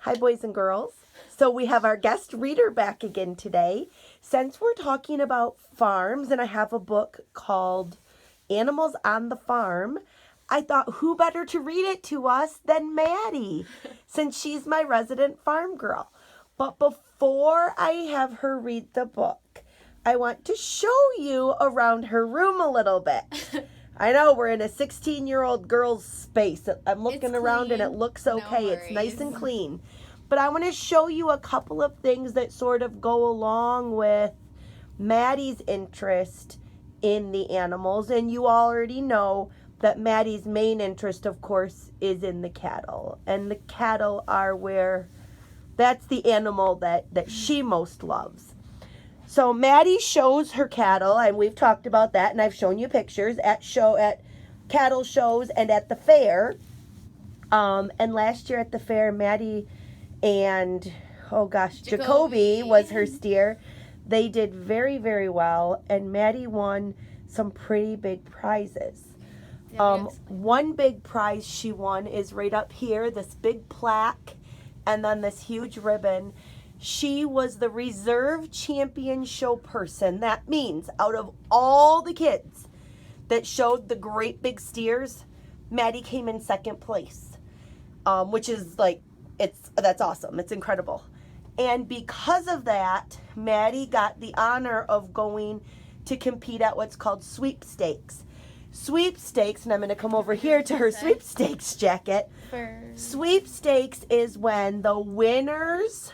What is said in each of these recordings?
Hi, boys and girls. So we have our guest reader back again today. Since we're talking about farms, and I have a book called Animals on the Farm, I thought who better to read it to us than Maddie, since she's my resident farm girl. But before I have her read the book, I want to show you around her room a little bit. I know we're in a 16-year-old girl's space. I'm looking around and it looks okay. No it's nice worries. and clean. But I want to show you a couple of things that sort of go along with Maddie's interest in the animals. And you already know that Maddie's main interest, of course, is in the cattle. And the cattle are that's the animal that she most loves. So Maddie shows her cattle, and we've talked about that, and I've shown you pictures at cattle shows and at the fair. And last year at the fair, Maddie and Jacoby was her steer. They did very, very well, and Maddie won some pretty big prizes. One big prize she won is right up here, this big plaque, and then this huge ribbon. She was the reserve champion show person. That means out of all the kids that showed the great big steers, Maddie came in second place, which is that's awesome. It's incredible. And because of that, Maddie got the honor of going to compete at what's called sweepstakes. Sweepstakes, and I'm going to come over here to her sweepstakes jacket. Sweepstakes is when the winners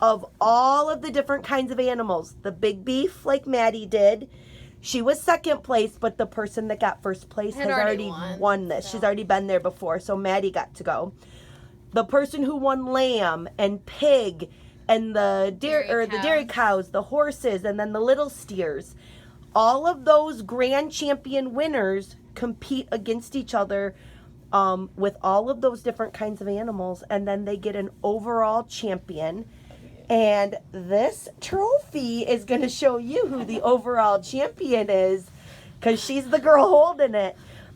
of all of the different kinds of animals, the big beef like Maddie did, she was second place, but the person that got first place has already won this. So. She's already been there before, so Maddie got to go. The person who won lamb and pig and the dairy cows, the horses, and then the little steers, all of those grand champion winners compete against each other with all of those different kinds of animals, and then they get an overall champion. And this trophy is going to show you who the overall champion is, because she's the girl holding it.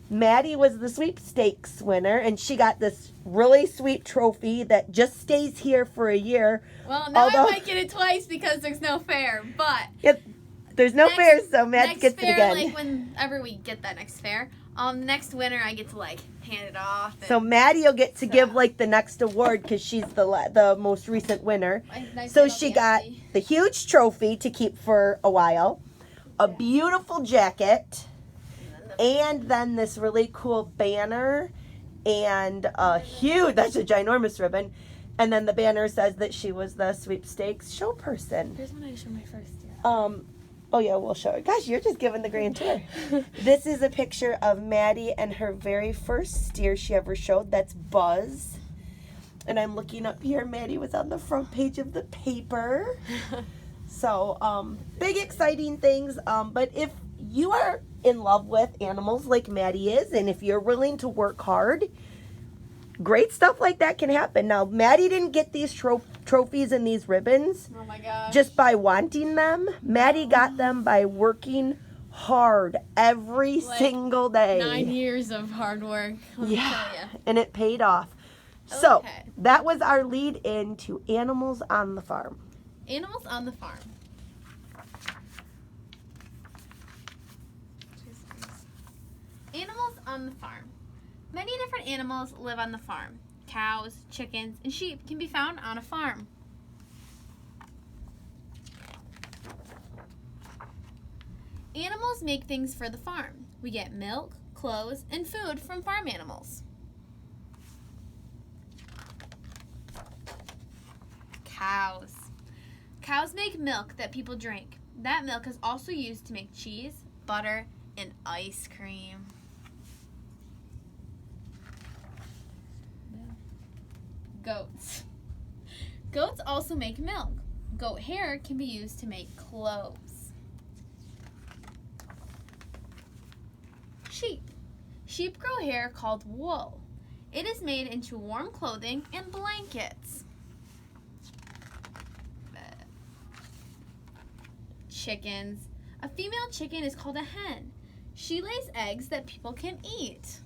Maddie was the sweepstakes winner, and she got this really sweet trophy that just stays here for a year. Well, now I might get it twice because there's no fair, but... There's no fair, so Matt gets it again. Like whenever we get that next fair, next winner I get to hand it off. So Maddie will get to give the next award because she's the most recent winner. So she got the huge trophy to keep for a while, a beautiful jacket, and then this really cool banner, and that's a ginormous ribbon. And then the banner says that she was the sweepstakes show person. Here's when I show my first year. Oh, yeah, we'll show it. Gosh, you're just giving the grand tour. This is a picture of Maddie and her very first steer she ever showed. That's Buzz. And I'm looking up here. Maddie was on the front page of the paper. So, big exciting things. But if you are in love with animals like Maddie is, and if you're willing to work hard, great stuff like that can happen. Now, Maddie didn't get these trophies and these ribbons just by wanting them. Maddie got them by working hard every single day. 9 years of hard work. Let me tell you. And it paid off. So, that was our lead into Animals on the Farm. Animals on the Farm. Animals on the Farm. Many different animals live on the farm. Cows, chickens, and sheep can be found on a farm. Animals make things for the farm. We get milk, clothes, and food from farm animals. Cows. Cows make milk that people drink. That milk is also used to make cheese, butter, and ice cream. Goats. Goats also make milk. Goat hair can be used to make clothes. Sheep. Sheep grow hair called wool. It is made into warm clothing and blankets. Chickens. A female chicken is called a hen. She lays eggs that people can eat.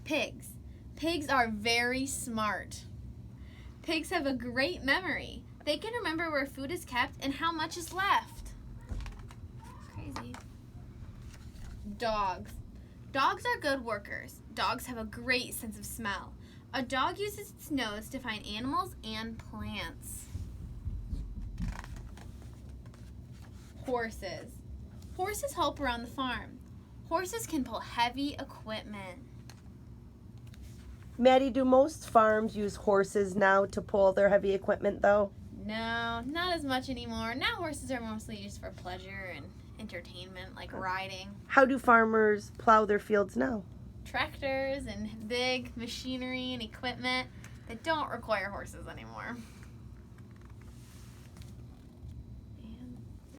Pigs. Pigs are very smart. Pigs have a great memory. They can remember where food is kept and how much is left. Crazy. Dogs. Dogs are good workers. Dogs have a great sense of smell. A dog uses its nose to find animals and plants. Horses. Horses help around the farm. Horses can pull heavy equipment. Maddie, do most farms use horses now to pull their heavy equipment, though? No, not as much anymore. Now horses are mostly used for pleasure and entertainment, like riding. How do farmers plow their fields now? Tractors and big machinery and equipment that don't require horses anymore.